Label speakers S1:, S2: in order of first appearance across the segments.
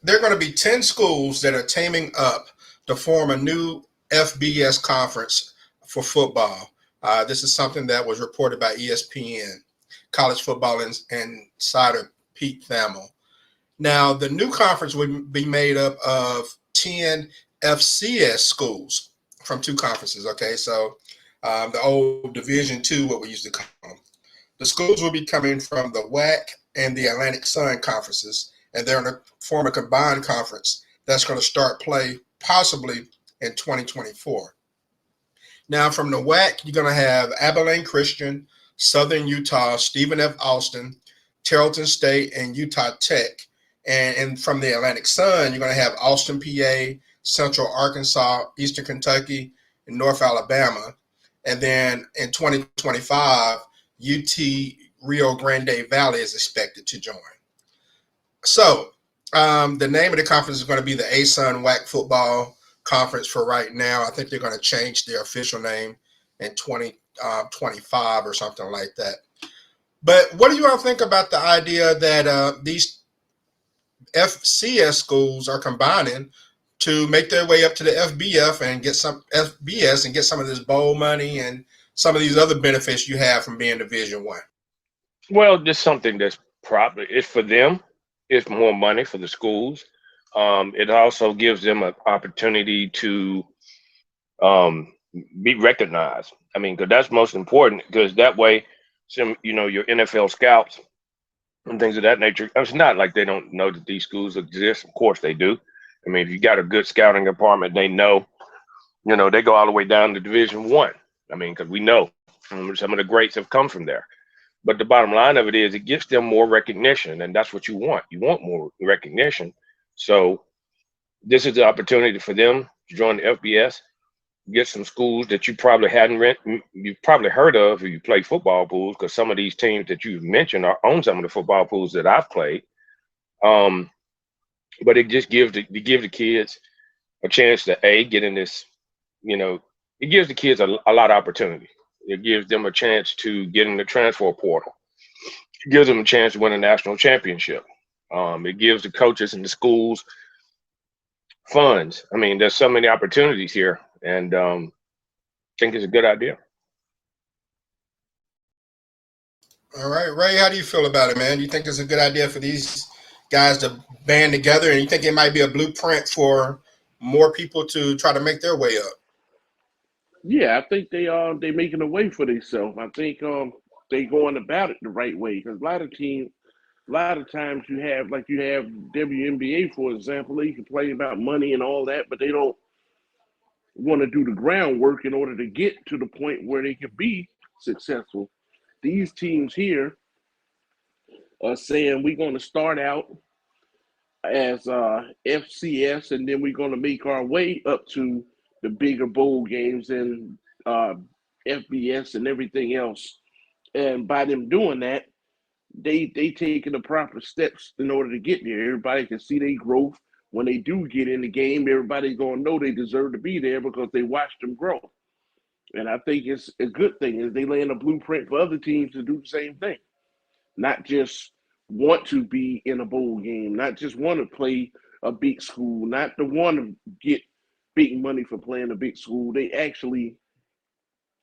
S1: there are going to be 10 schools that are teaming up to form a new FBS conference for football. This is something that was reported by ESPN, college football insider Pete Thamel. Now, the new conference would be made up of 10 FCS schools from two conferences. Okay, so the old Division Two, what we used to call them. The schools will be coming from the WAC and the Atlantic Sun conferences, and they're going to form a combined conference that's going to start play possibly in 2024. Now, from the WAC, you're going to have Abilene Christian, Southern Utah, Stephen F. Austin, Tarleton State, and Utah Tech. And from the Atlantic Sun, you're going to have Austin, PA, Central Arkansas, Eastern Kentucky, and North Alabama. And then in 2025, UT Rio Grande Valley is expected to join. So the name of the conference is going to be the ASUN WAC Football Conference for right now. I think they're going to change their official name in 2025 or something like that. But what do you all think about the idea that these FCS schools are combining to make their way up to the FBF and get some FBS and get some of this bowl money and some of these other benefits you have from being Division One?
S2: Well, just something that's probably it's for them. It's more money for the schools. It also gives them an opportunity to be recognized. I mean, because that's most important. Because that way, your NFL scouts and things of that nature. It's not like they don't know that these schools exist. Of course they do. I mean, if you got a good scouting department, they know. They go all the way down to Division One. I mean, because we know some of the greats have come from there. But the bottom line of it is, it gives them more recognition, and that's what you want. You want more recognition. So this is the opportunity for them to join the FBS, get some schools that you probably you've probably heard of if you play football pools, because some of these teams that you've mentioned are on some of the football pools that I've played. But it just gives the kids a chance to get in this. It gives the kids a lot of opportunity. It gives them a chance to get in the transfer portal. It gives them a chance to win a national championship. It gives the coaches and the schools funds. I mean, there's so many opportunities here, and I think it's a good idea.
S1: All right, Ray, how do you feel about it, man? Do you think it's a good idea for these guys to band together, and you think it might be a blueprint for more people to try to make their way up?
S3: Yeah, I think they making a way for themselves. I think they going about it the right way, because a lot of times you have WNBA, for example, they complain about money and all that, but they don't want to do the groundwork in order to get to the point where they can be successful. These teams here are saying we're going to start out as FCS, and then we're going to make our way up to the bigger bowl games and FBS and everything else. And by them doing that, they taking the proper steps in order to get there. Everybody can see their growth. When they do get in the game, everybody's going to know they deserve to be there because they watched them grow. And I think it's a good thing is they laying a blueprint for other teams to do the same thing. Not just want to be in a bowl game, not just want to play a big school, not to want to get big money for playing a big school. They actually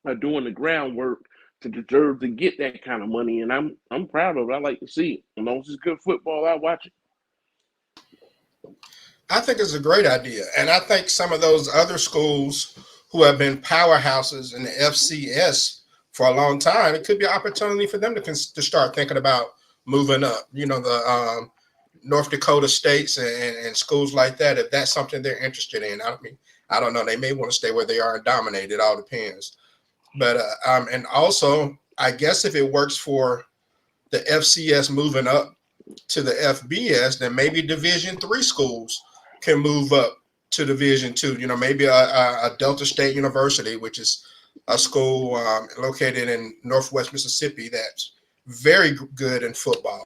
S3: are doing the groundwork to deserve to get that kind of money, and I'm proud of it. I like to see it. As long as it's good football, I watch it.
S1: I think it's a great idea, and I think some of those other schools who have been powerhouses in the FCS for a long time, it could be an opportunity for them to start thinking about moving up. The North Dakota states and schools like that, if that's something they're interested in. I don't know. They may want to stay where they are and dominate. It all depends. But and also, I guess if it works for the FCS moving up to the FBS, then maybe Division III schools can move up to Division II. Maybe a Delta State University, which is a school located in Northwest Mississippi that's very good in football.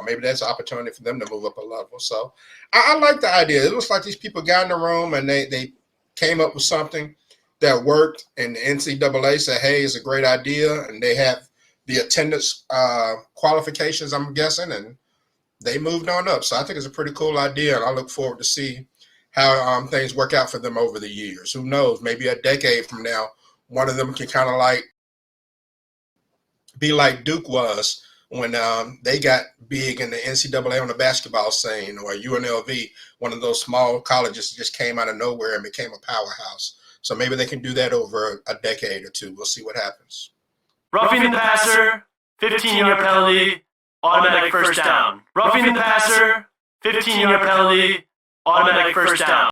S1: Maybe that's an opportunity for them to move up a level. So I like the idea. It looks like these people got in the room and they came up with something that worked, and the NCAA said, hey, it's a great idea, and they have the attendance qualifications, I'm guessing, and they moved on up. So I think it's a pretty cool idea, and I look forward to see how things work out for them over the years. Who knows? Maybe a decade from now, one of them can kind of like be like Duke was when they got big in the NCAA on the basketball scene, or UNLV, one of those small colleges just came out of nowhere and became a powerhouse. So maybe they can do that over a decade or two. We'll see what happens.
S4: Roughing the passer, 15-yard penalty, automatic first down. Roughing the passer, 15-yard penalty, automatic first down.